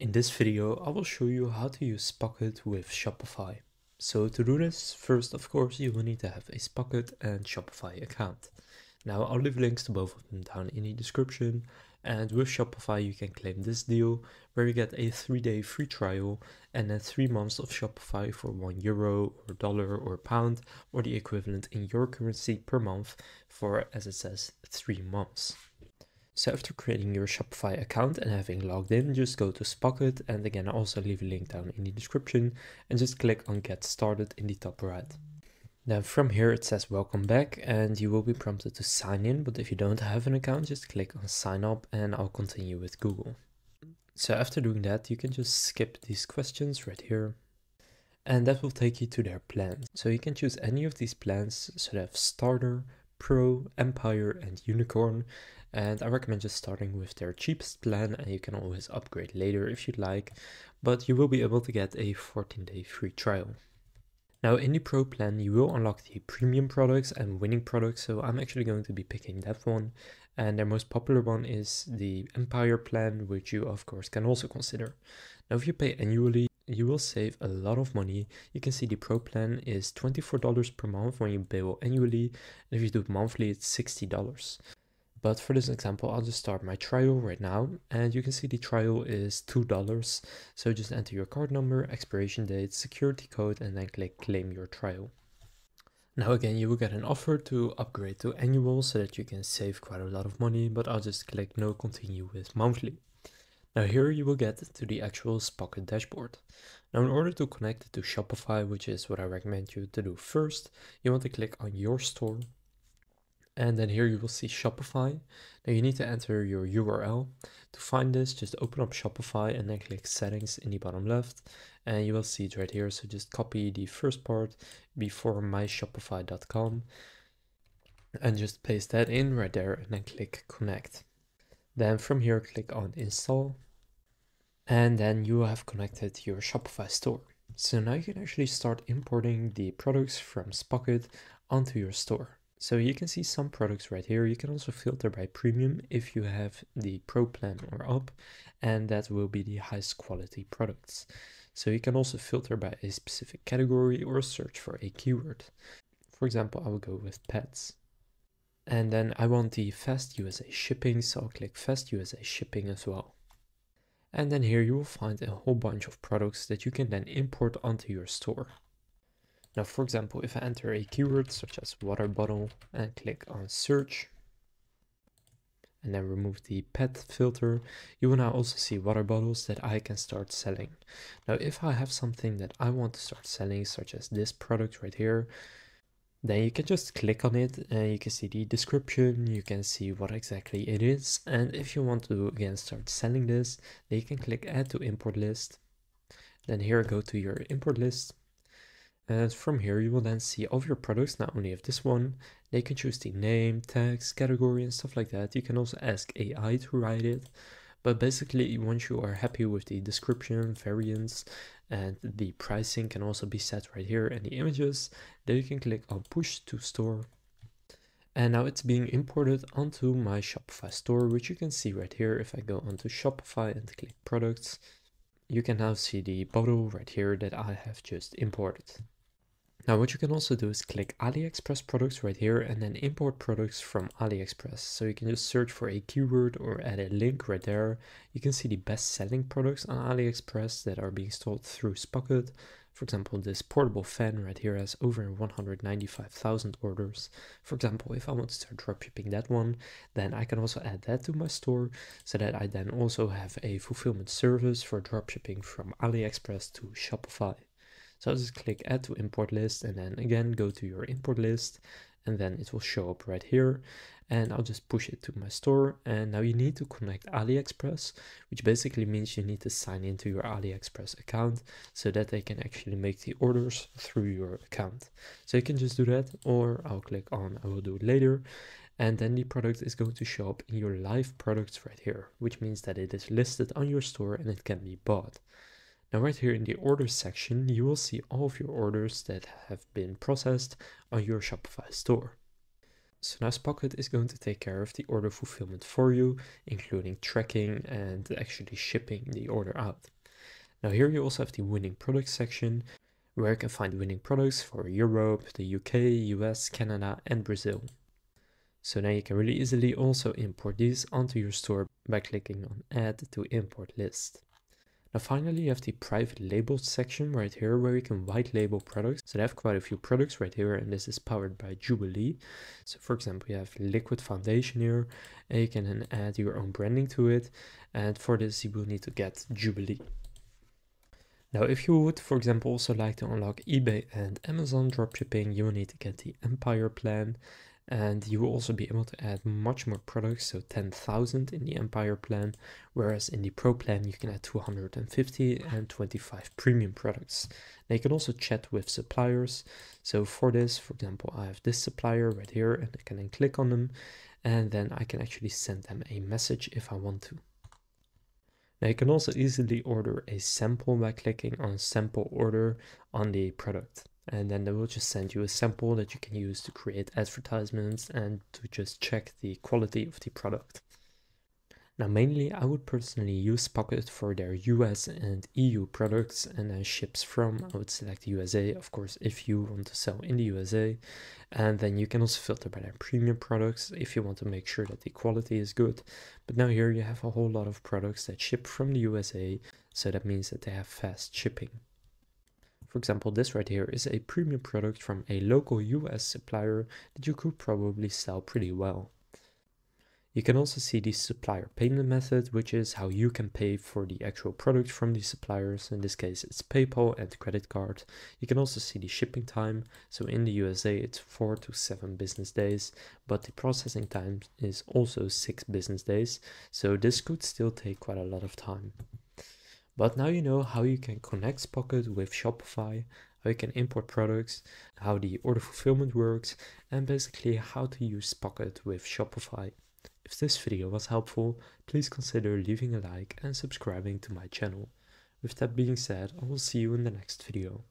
In this video, I will show you how to use Spocket with Shopify. So to do this, first of course you will need to have a Spocket and Shopify account. Now I'll leave links to both of them down in the description, and with Shopify you can claim this deal where you get a 3-day free trial and then 3 months of Shopify for €1 or dollar or pound or the equivalent in your currency per month for, as it says, 3 months. So after creating your Shopify account and having logged in, just go to Spocket, and again I'll also leave a link down in the description, and just click on Get Started in the top right. Then from here it says welcome back, and you will be prompted to sign in, but if you don't have an account, just click on sign up and I'll continue with Google. So after doing that, you can just skip these questions right here, and that will take you to their plans. So you can choose any of these plans, so they have Starter, Pro, Empire and Unicorn, and I recommend just starting with their cheapest plan, and you can always upgrade later if you'd like, but you will be able to get a 14-day free trial. Now in the Pro plan you will unlock the premium products and winning products, so I'm actually going to be picking that one, and their most popular one is the Empire plan, which you of course can also consider. Now if you pay annually, you will save a lot of money. You can see the Pro plan is $24 per month when you bill annually, and if you do it monthly it's $60. But for this example, I'll just start my trial right now, and you can see the trial is $2. So just enter your card number, expiration date, security code, and then click claim your trial. Now again, you will get an offer to upgrade to annual so that you can save quite a lot of money, but I'll just click no, continue with monthly. Now here you will get to the actual Spocket dashboard. Now in order to connect it to Shopify, which is what I recommend you to do first, you want to click on your store. And then here you will see Shopify. Now you need to enter your URL. To find this, just open up Shopify and then click settings in the bottom left. And you will see it right here. So just copy the first part before myshopify.com and just paste that in right there and then click connect. Then from here, click on install. And then you have connected your Shopify store. So now you can actually start importing the products from Spocket onto your store. So you can see some products right here. You can also filter by premium if you have the Pro plan or up, and that will be the highest quality products. So you can also filter by a specific category or search for a keyword. For example, I will go with pets. And then I want the fast USA shipping, so I'll click fast USA shipping as well. And then here you will find a whole bunch of products that you can then import onto your store. Now, for example, if I enter a keyword such as water bottle and click on search and then remove the pet filter, you will now also see water bottles that I can start selling. Now, if I have something that I want to start selling, such as this product right here, then you can just click on it and you can see the description, you can see what exactly it is. And if you want to again start selling this, then you can click add to import list. Then here go to your import list. And from here you will then see all of your products, not only of this one. They can choose the name, tags, category and stuff like that. You can also ask AI to write it. But basically, once you are happy with the description, variants, and the pricing can also be set right here, and the images, then you can click on push to store. And now it's being imported onto my Shopify store, which you can see right here. If I go onto Shopify and click products, you can now see the bottle right here that I have just imported. Now what you can also do is click AliExpress products right here and then import products from AliExpress. So you can just search for a keyword or add a link right there. You can see the best selling products on AliExpress that are being sold through Spocket. For example, this portable fan right here has over 195,000 orders. For example, if I want to start dropshipping that one, then I can also add that to my store so that I then also have a fulfillment service for dropshipping from AliExpress to Shopify. So I'll just click add to import list and then again go to your import list, and then it will show up right here, and I'll just push it to my store. And now you need to connect AliExpress, which basically means you need to sign into your AliExpress account so that they can actually make the orders through your account. So you can just do that, or I'll click on I will do it later, and then the product is going to show up in your live products right here, which means that it is listed on your store and it can be bought. Now right here in the orders section, you will see all of your orders that have been processed on your Shopify store. So now Spocket is going to take care of the order fulfillment for you, including tracking and actually shipping the order out. Now here you also have the winning products section, where you can find winning products for Europe, the UK, US, Canada, and Brazil. So now you can really easily also import these onto your store by clicking on Add to Import List. Now finally you have the private labels section right here, where you can white label products. So they have quite a few products right here, and this is powered by Jubilee. So for example, you have liquid foundation here, and you can then add your own branding to it. And for this you will need to get Jubilee. Now if you would, for example, also like to unlock eBay and Amazon dropshipping, you will need to get the Empire plan. And you will also be able to add much more products, so 10,000 in the Empire plan, whereas in the Pro plan you can add 250 and 25 premium products. Now you can also chat with suppliers. So for this, for example, I have this supplier right here, and I can then click on them, and then I can actually send them a message if I want to. Now you can also easily order a sample by clicking on sample order on the product. And then they will just send you a sample that you can use to create advertisements and to just check the quality of the product. Now mainly I would personally use Spocket for their US and EU products, and then ships from, I would select USA, of course, if you want to sell in the USA. And then you can also filter by their premium products if you want to make sure that the quality is good. But now here you have a whole lot of products that ship from the USA, so that means that they have fast shipping. For example, this right here is a premium product from a local US supplier that you could probably sell pretty well. You can also see the supplier payment method, which is how you can pay for the actual product from the suppliers. In this case, it's PayPal and credit card. You can also see the shipping time. So in the USA, it's 4 to 7 business days, but the processing time is also 6 business days. So this could still take quite a lot of time. But now you know how you can connect Spocket with Shopify, how you can import products, how the order fulfillment works, and basically how to use Spocket with Shopify. If this video was helpful, please consider leaving a like and subscribing to my channel. With that being said, I will see you in the next video.